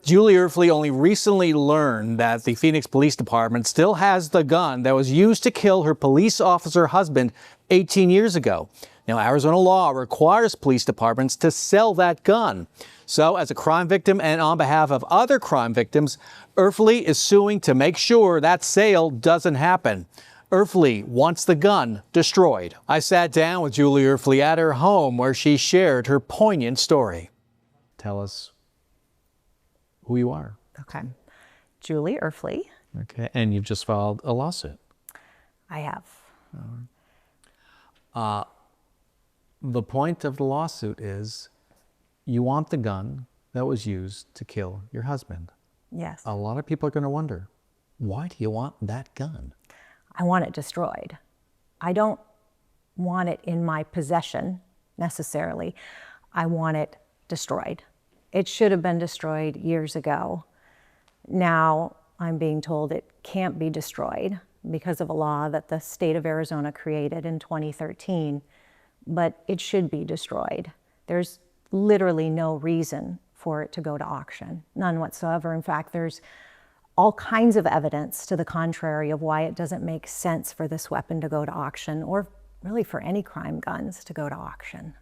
Julie Erfle only recently learned that the Phoenix Police Department still has the gun that was used to kill her police officer husband 18 years ago. Now, Arizona law requires police departments to sell that gun. So, as a crime victim and on behalf of other crime victims, Erfle is suing to make sure that sale doesn't happen. Erfle wants the gun destroyed. I sat down with Julie Erfle at her home where she shared her poignant story. Tell us who you are. Okay. Julie Erfle. Okay, and you've just filed a lawsuit. I have. The point of the lawsuit is you want the gun that was used to kill your husband. Yes. A lot of people are going to wonder, why do you want that gun? I want it destroyed. I don't want it in my possession necessarily. I want it destroyed. It should have been destroyed years ago. Now I'm being told it can't be destroyed because of a law that the state of Arizona created in 2013, but it should be destroyed. There's literally no reason for it to go to auction, none whatsoever. In fact, there's all kinds of evidence to the contrary of why it doesn't make sense for this weapon to go to auction, or really for any crime guns to go to auction.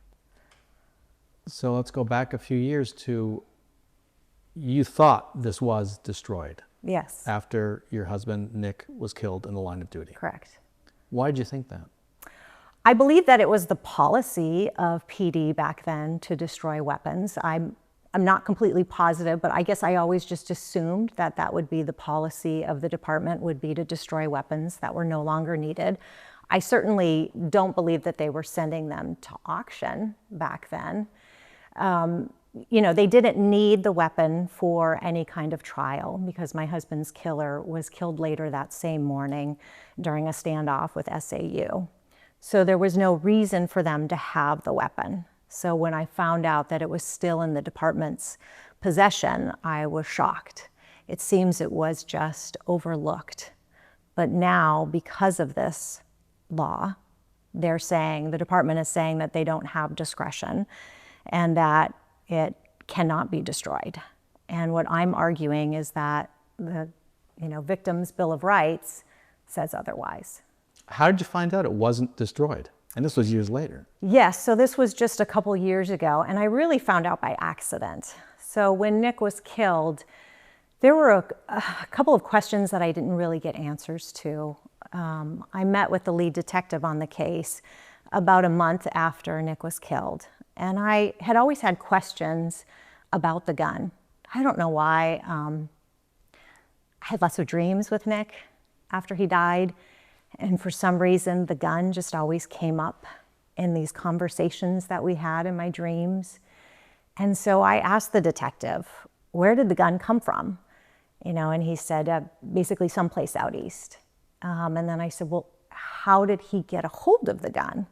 So let's go back a few years to, you thought this was destroyed. Yes. After your husband, Nick, was killed in the line of duty. Correct. Why did you think that? I believe that it was the policy of PD back then to destroy weapons. I'm not completely positive, but I guess I always just assumed that that would be the policy of the department, would be to destroy weapons that were no longer needed. I certainly don't believe that they were sending them to auction back then. You know, they didn't need the weapon for any kind of trial because my husband's killer was killed later that same morning during a standoff with SAU. So there was no reason for them to have the weapon. So when I found out that it was still in the department's possession, I was shocked. It seems it was just overlooked. But now, because of this law, they're saying, the department is saying that they don't have discretion and that it cannot be destroyed. And what I'm arguing is that the Victims' Bill of Rights says otherwise. How did you find out it wasn't destroyed? And this was years later. Yes, so this was just a couple years ago, and I really found out by accident. So when Nick was killed, there were a couple of questions that I didn't really get answers to. I met with the lead detective on the case about a month after Nick was killed, and I had always had questions about the gun. I don't know why. I had lots of dreams with Nick after he died. And for some reason, the gun just always came up in these conversations that we had in my dreams. And so I asked the detective, where did the gun come from? And he said, basically someplace out east. And then I said, well, how did he get a hold of the gun?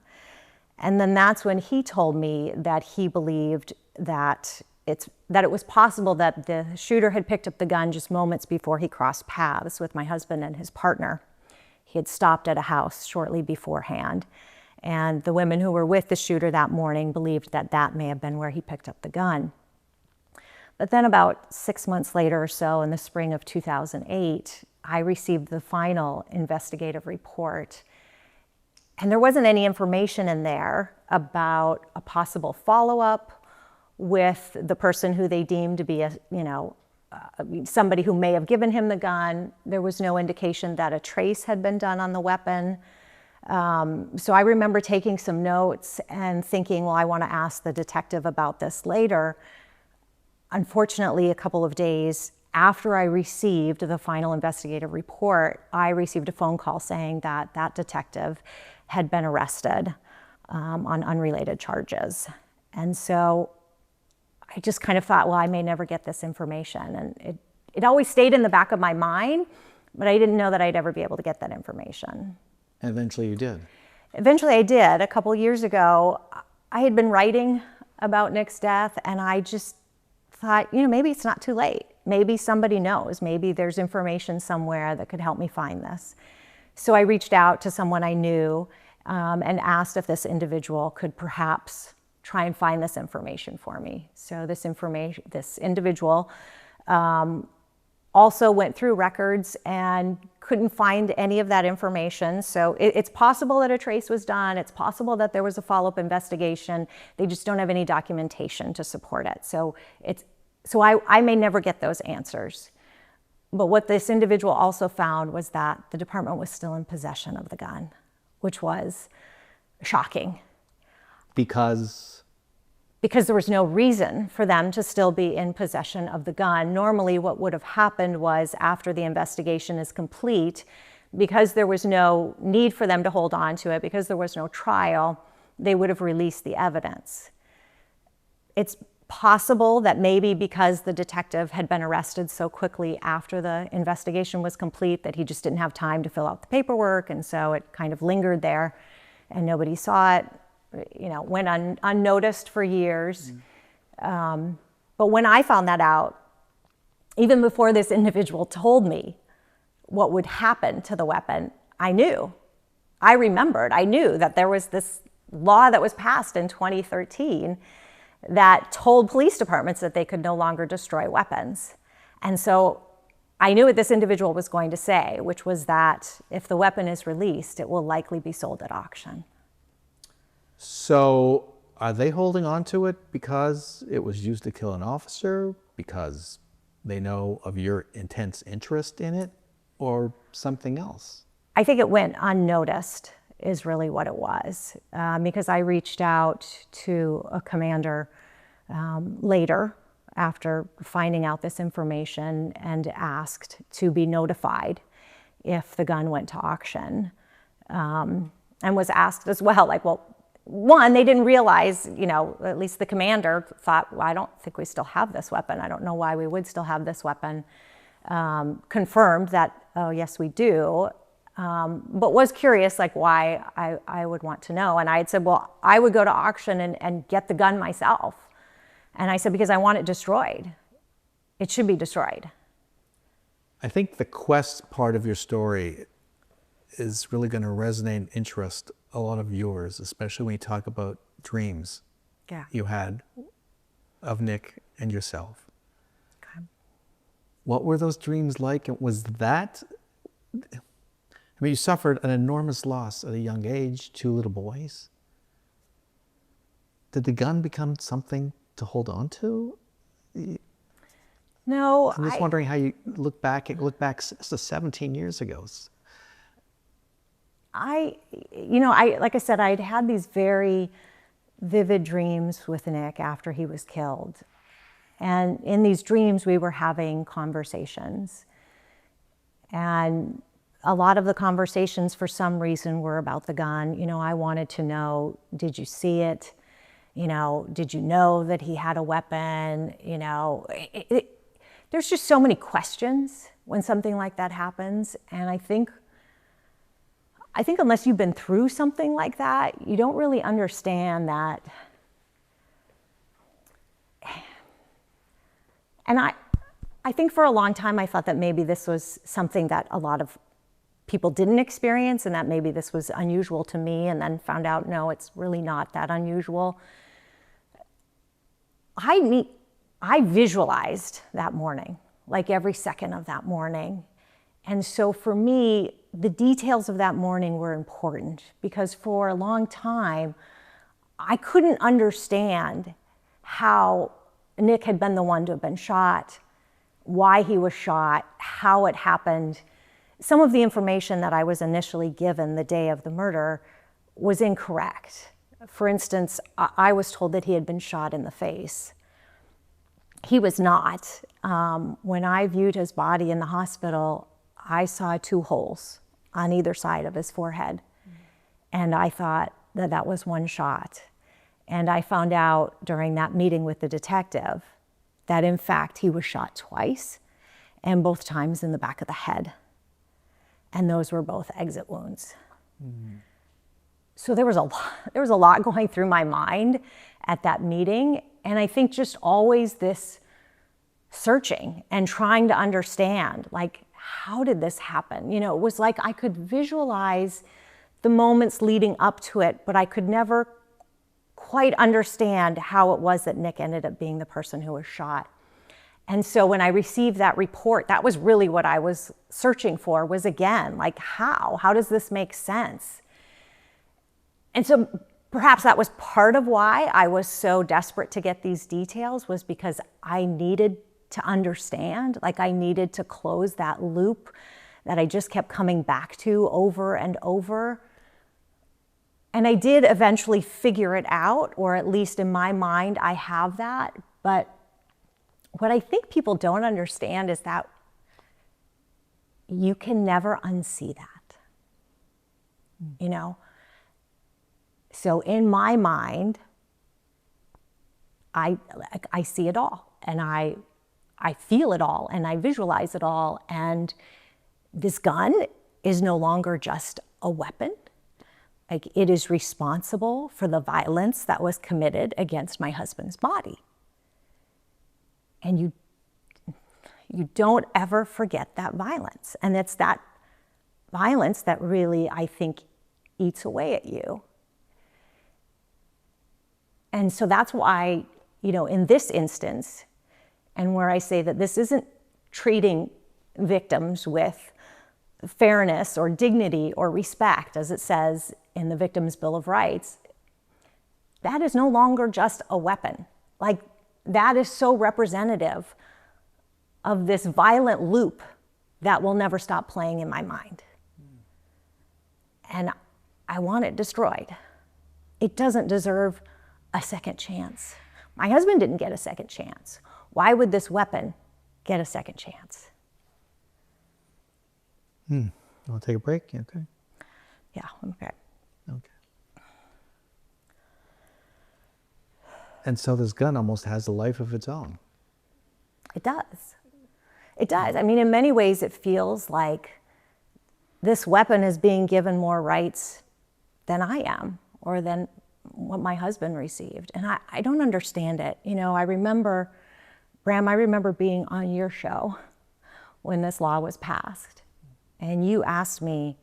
And then that's when he told me that he believed that it was possible that the shooter had picked up the gun just moments before he crossed paths with my husband and his partner. He had stopped at a house shortly beforehand, and the women who were with the shooter that morning believed that that may have been where he picked up the gun. But then about 6 months later or so, in the spring of 2008, I received the final investigative report, and there wasn't any information in there about a possible follow-up with the person who they deemed to be somebody who may have given him the gun. There was no indication that a trace had been done on the weapon. So I remember taking some notes and thinking, well, I want to ask the detective about this later. Unfortunately, a couple of days after I received the final investigative report, I received a phone call saying that that detective had been arrested on unrelated charges. And so I just kind of thought, well, I may never get this information. And it always stayed in the back of my mind, but I didn't know that I'd ever be able to get that information. And eventually you did. Eventually I did. A couple years ago, I had been writing about Nick's death, and I just thought, maybe it's not too late. Maybe somebody knows. Maybe there's information somewhere that could help me find this. So I reached out to someone I knew and asked if this individual could perhaps try and find this information for me. So this individual Also went through records and couldn't find any of that information. So it's possible that a trace was done. It's possible that there was a follow-up investigation. They just don't have any documentation to support it. So I may never get those answers. But what this individual also found was that the department was still in possession of the gun, which was shocking. Because there was no reason for them to still be in possession of the gun. Normally what would have happened was, after the investigation is complete, because there was no need for them to hold on to it, because there was no trial, they would have released the evidence. It's possible that maybe because the detective had been arrested so quickly after the investigation was complete that he just didn't have time to fill out the paperwork, and so it kind of lingered there and nobody saw it. Went unnoticed for years. But when I found that out, even before this individual told me what would happen to the weapon, I knew that there was this law that was passed in 2013 that told police departments that they could no longer destroy weapons. And so I knew what this individual was going to say, which was that if the weapon is released, it will likely be sold at auction. So are they holding on to it because it was used to kill an officer, because they know of your intense interest in it, or something else? I think it went unnoticed is really what it was, because I reached out to a commander later after finding out this information and asked to be notified if the gun went to auction, and was asked as well, like, well, one, they didn't realize, at least the commander thought, well, I don't think we still have this weapon. I don't know why we would still have this weapon. Confirmed that, oh, yes, we do. But was curious, like, why I would want to know. And I had said, well, I would go to auction and get the gun myself. And I said, because I want it destroyed. It should be destroyed. I think the quest part of your story is really going to resonate and interest a lot of viewers, especially when you talk about dreams you had of Nick and yourself. Okay. What were those dreams like? Was that, you suffered an enormous loss at a young age, 2 little boys. Did the gun become something to hold on to? No. I'm just wondering how you look back 17 years ago. Like I said, I'd had these very vivid dreams with Nick after he was killed. And in these dreams, we were having conversations. And a lot of the conversations, for some reason, were about the gun. I wanted to know, did you see it? Did you know that he had a weapon? There's just so many questions when something like that happens. And I think unless you've been through something like that, you don't really understand that. And I think for a long time I thought that maybe this was something that a lot of people didn't experience, and that maybe this was unusual to me, and then found out, no, it's really not that unusual. I visualized that morning, like every second of that morning. And so for me, the details of that morning were important, because for a long time, I couldn't understand how Nick had been the one to have been shot, why he was shot, how it happened. Some of the information that I was initially given the day of the murder was incorrect. For instance, I was told that he had been shot in the face. He was not. When I viewed his body in the hospital, I saw 2 holes on either side of his forehead. And I thought that that was one shot. And I found out during that meeting with the detective that in fact he was shot twice, and both times in the back of the head. And those were both exit wounds. Mm. So there was a lot going through my mind at that meeting. And I think just always this searching and trying to understand, like, how did this happen? It was like I could visualize the moments leading up to it, but I could never quite understand how it was that Nick ended up being the person who was shot. And so when I received that report, that was really what I was searching for, was again, like, how does this make sense? And so perhaps that was part of why I was so desperate to get these details, was because I needed to understand, like I needed to close that loop that I just kept coming back to over and over. And I did eventually figure it out, or at least in my mind, I have that. But what I think people don't understand is that you can never unsee that, you know? So in my mind, I see it all, and I feel it all, and I visualize it all. And this gun is no longer just a weapon. Like, it is responsible for the violence that was committed against my husband's body. And you don't ever forget that violence. And it's that violence that really, I think, eats away at you. And so that's why, you know, in this instance, and where I say that this isn't treating victims with fairness or dignity or respect, as it says in the Victims' Bill of Rights, that is no longer just a weapon. Like, that is so representative of this violent loop that will never stop playing in my mind. And I want it destroyed. It doesn't deserve a second chance. My husband didn't get a second chance. Why would this weapon get a second chance? You want to take a break? You okay? Yeah, okay. Okay. And so this gun almost has a life of its own. It does. It does. I mean, in many ways, it feels like this weapon is being given more rights than I am, or than what my husband received. And I don't understand it. You know, I remember, Bram, I remember being on your show when this law was passed. And you asked me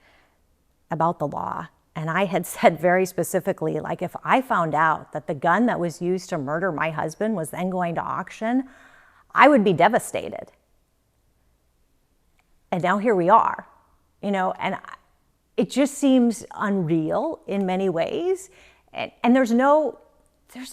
about the law. And I had said very specifically, like, if I found out that the gun that was used to murder my husband was then going to auction, I would be devastated. And now here we are, you know, and it just seems unreal in many ways. And there's no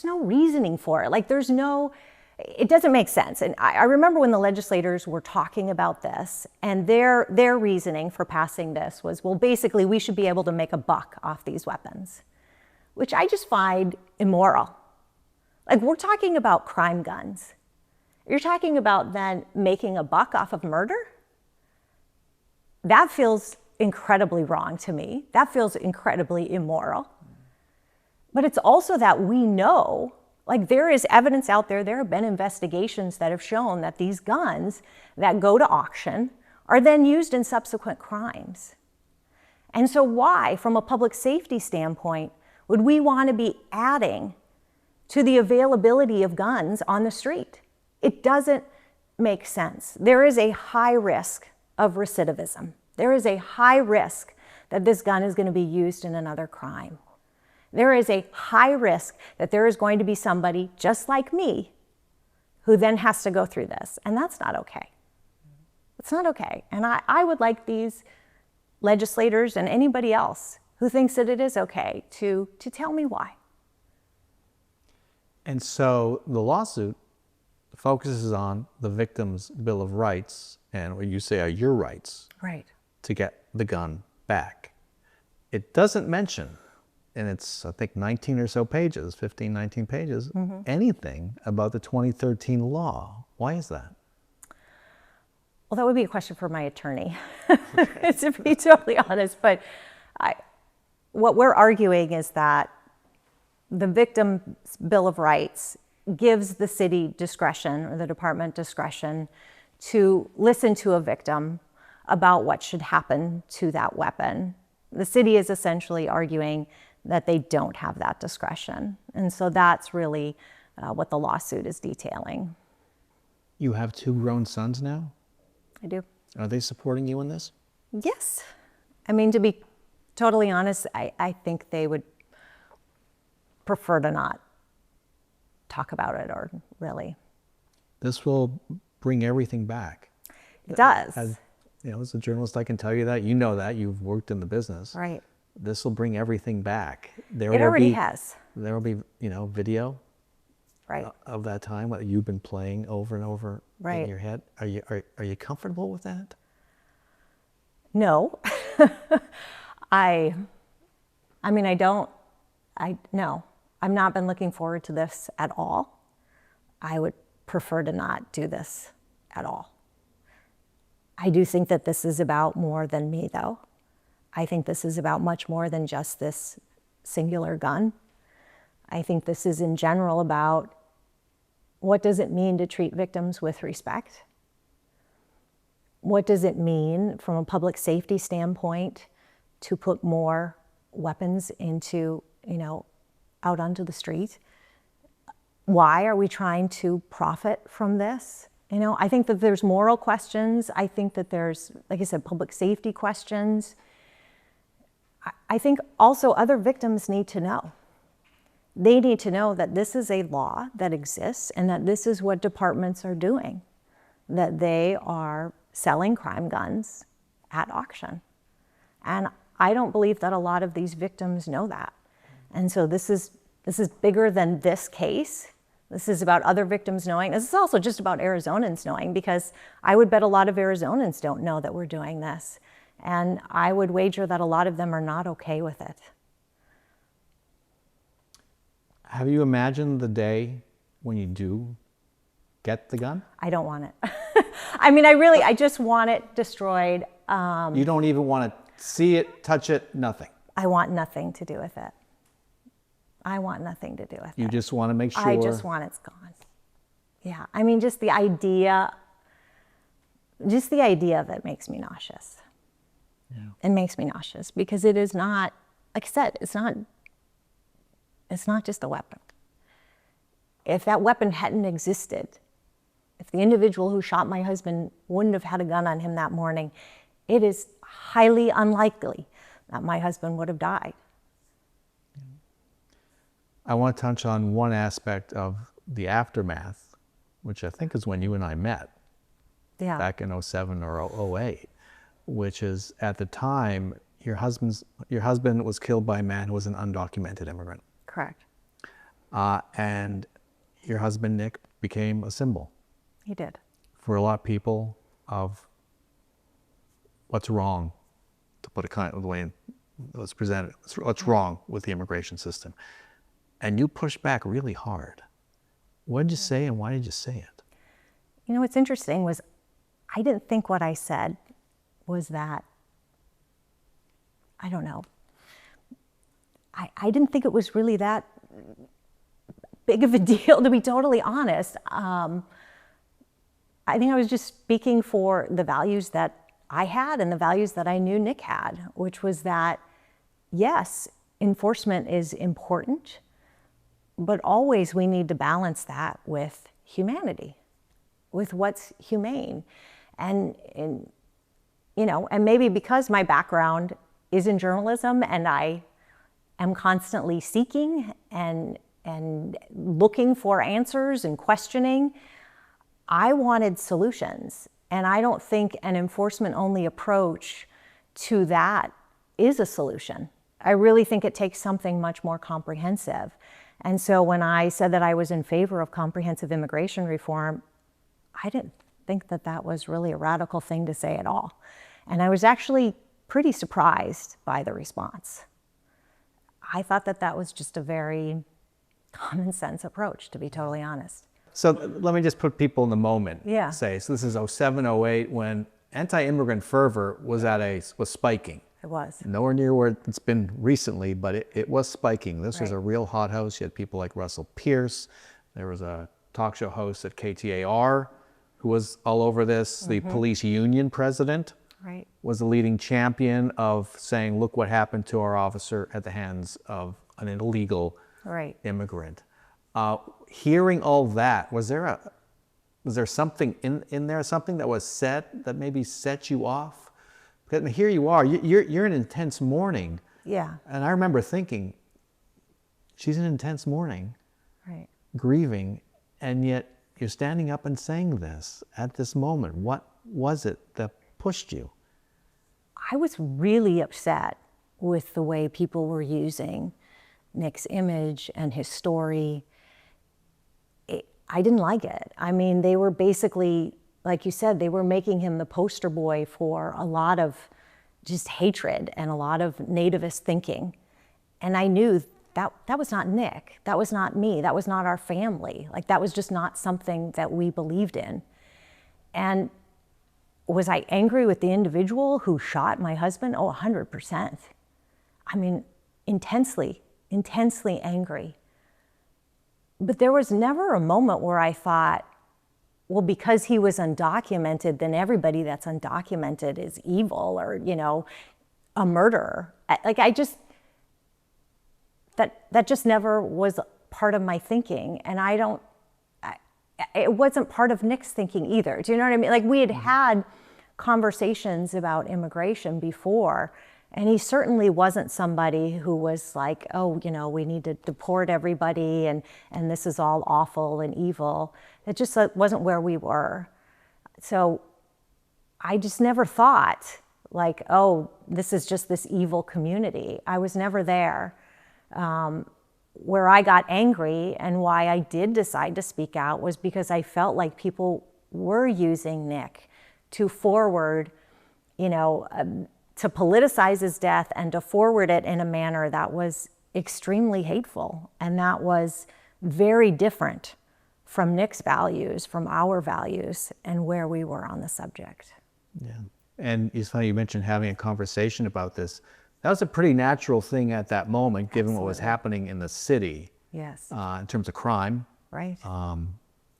reasoning for it. Like, it doesn't make sense. And I remember when the legislators were talking about this, and their reasoning for passing this was, well, basically, we should be able to make a buck off these weapons, which I just find immoral. Like, we're talking about crime guns. You're talking about then making a buck off of murder? That feels incredibly wrong to me. That feels incredibly immoral. But it's also that we know, like, there is evidence out there, there have been investigations that have shown that these guns that go to auction are then used in subsequent crimes. And so why, from a public safety standpoint, would we want to be adding to the availability of guns on the street? It doesn't make sense. There is a high risk of recidivism. There is a high risk that this gun is going to be used in another crime. There is a high risk that there is going to be somebody just like me who then has to go through this. And that's not okay. It's not okay. And I would like these legislators and anybody else who thinks that it is okay to tell me why. And so the lawsuit focuses on the Victims' Bill of Rights and what you say are your rights. Right. To get the gun back. It doesn't mention, and it's, I think, 19 or so pages, 15, 19 pages, anything about the 2013 law. Why is that? Well, that would be a question for my attorney, to be totally honest. But what we're arguing is that the Victims' Bill of Rights gives the city discretion, or the department discretion, to listen to a victim about what should happen to that weapon. The city is essentially arguing that they don't have that discretion. And so that's really what the lawsuit is detailing. You have 2 grown sons now? I do. Are they supporting you in this? Yes. I mean, to be totally honest, I think they would prefer to not talk about it, or really. This will bring everything back. It does. As as a journalist, I can tell you that. You know that. You've worked in the business. Right. This will bring everything back. It already has. There will be, video Right. of that time that you've been playing over and over Right. in your head. Are you comfortable with that? No. No. I've not been looking forward to this at all. I would prefer to not do this at all. I do think that this is about more than me, though. I think this is about much more than just this singular gun. I think this is in general about what does it mean to treat victims with respect? What does it mean from a public safety standpoint to put more weapons into, out onto the street? Why are we trying to profit from this? I think that there's moral questions. I think that there's, like I said, public safety questions. I think also other victims need to know. They need to know that this is a law that exists and that this is what departments are doing, that they are selling crime guns at auction. And I don't believe that a lot of these victims know that. And so this is bigger than this case. This is about other victims knowing. This is also just about Arizonans knowing, because I would bet a lot of Arizonans don't know that we're doing this. And I would wager that a lot of them are not okay with it. Have you imagined the day when you do get the gun? I don't want it. I just want it destroyed. You don't even want to see it, touch it, nothing. I want nothing to do with it. I want nothing to do with it. You just want to make sure. I just want it's gone. Yeah, just the idea of it makes me nauseous. Yeah. It makes me nauseous because it is not, like I said, it's not just a weapon. If that weapon hadn't existed, if the individual who shot my husband wouldn't have had a gun on him that morning, it is highly unlikely that my husband would have died. I want to touch on one aspect of the aftermath, which I think is when you and I met. Yeah. Back in 07 or 08, which is at the time your husband was killed by a man who was an undocumented immigrant. Correct. And your husband, Nick, became a symbol. He did. For a lot of people of what's wrong, to put it kind of the way it was presented, what's wrong with the immigration system. And you pushed back really hard. What did you say and why did you say it? What's interesting was I didn't think what I said was that, I don't know. I didn't think it was really that big of a deal, to be totally honest. I think I was just speaking for the values that I had and the values that I knew Nick had, which was that, yes, enforcement is important, but always we need to balance that with humanity, with what's humane. And maybe because my background is in journalism and I am constantly seeking and looking for answers and questioning, I wanted solutions. And I don't think an enforcement-only approach to that is a solution. I really think it takes something much more comprehensive. And so when I said that I was in favor of comprehensive immigration reform, I didn't think that that was really a radical thing to say at all. And I was actually pretty surprised by the response. I thought that that was just a very common sense approach, to be totally honest. So let me just put people in the moment. Yeah. So this is 07, 08 when anti-immigrant fervor was spiking. It was. Nowhere near where it's been recently, but it was spiking. This was a real hothouse. You had people like Russell Pierce. There was a talk show host at KTAR who was all over this. The police union president was a leading champion of saying, look what happened to our officer at the hands of an illegal immigrant. Hearing all that, was there something in there, something that was said that maybe set you off? Because here you are, you're in intense mourning. Yeah. And I remember thinking, she's in intense mourning, grieving, and yet, you're standing up and saying this at this moment. What was it that pushed you? I was really upset with the way people were using Nick's image and his story. I didn't like it. I mean, they were basically, like you said, they were making him the poster boy for a lot of just hatred and a lot of nativist thinking. And I knew that was not Nick. That was not me. That was not our family. Like, that was just not something that we believed in. And was I angry with the individual who shot my husband? Oh, 100%. I mean, intensely angry. But there was never a moment where I thought, well, because he was undocumented, then everybody that's undocumented is evil or, a murderer. Like, that just never was part of my thinking. And it wasn't part of Nick's thinking either. Do you know what I mean? Like, we had conversations about immigration before, and he certainly wasn't somebody who was like, oh, we need to deport everybody and this is all awful and evil. It just wasn't where we were. So I just never thought like, oh, this is just this evil community. I was never there. Where I got angry and why I did decide to speak out was because I felt like people were using Nick to forward, to politicize his death and to forward it in a manner that was extremely hateful. And that was very different from Nick's values, from our values, and where we were on the subject. Yeah. And it's funny you mentioned having a conversation about this. That was a pretty natural thing at that moment, given what was happening in the city. Yes. In terms of crime. Right.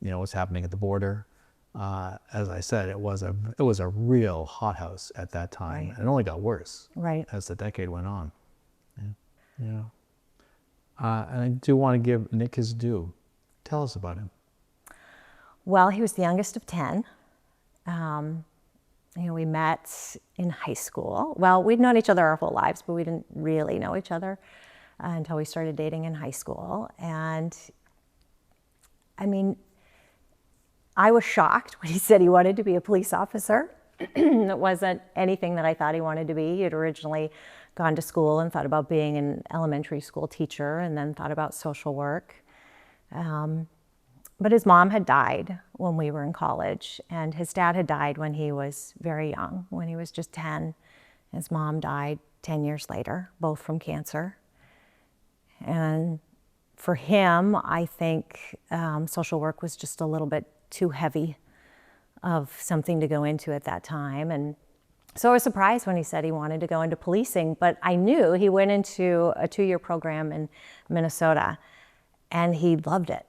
What's happening at the border. As I said, it was a real hothouse at that time. Right. And it only got worse. Right. As the decade went on. Yeah. And I do want to give Nick his due. Tell us about him. Well, he was the youngest of 10. We met in high school. Well, we'd known each other our whole lives, but we didn't really know each other until we started dating in high school. And I mean, I was shocked when he said he wanted to be a police officer. It wasn't anything that I thought he wanted to be. He had originally gone to school and thought about being an elementary school teacher and then thought about social work. But his mom had died when we were in college, and his dad had died when he was very young, when he was just 10. His mom died 10 years later, both from cancer. And for him, I think social work was just a little bit too heavy of something to go into at that time. And so I was surprised when he said he wanted to go into policing, but I knew he went into a 2-year program in Minnesota, and he loved it.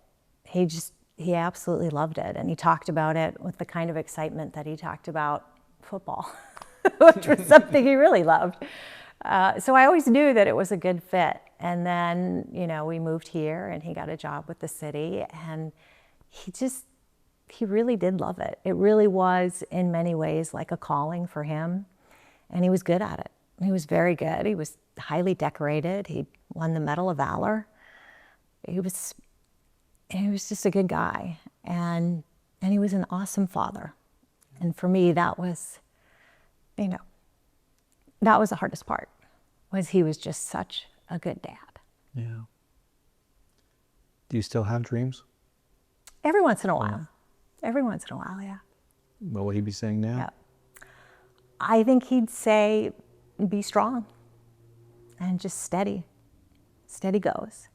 He absolutely loved it. And he talked about it with the kind of excitement that he talked about football, which was something he really loved. So I always knew that it was a good fit. And then, we moved here and he got a job with the city, and he really did love it. It really was in many ways like a calling for him, and he was good at it. He was very good. He was highly decorated. He won the Medal of Valor. He was just a good guy, and he was an awesome father. And for me, that was, that was the hardest part, was he was just such a good dad. Yeah. Do you still have dreams? Every once in a while. Every once in a while, yeah. What would he be saying now? Yeah. I think he'd say, be strong and just steady. Steady goes,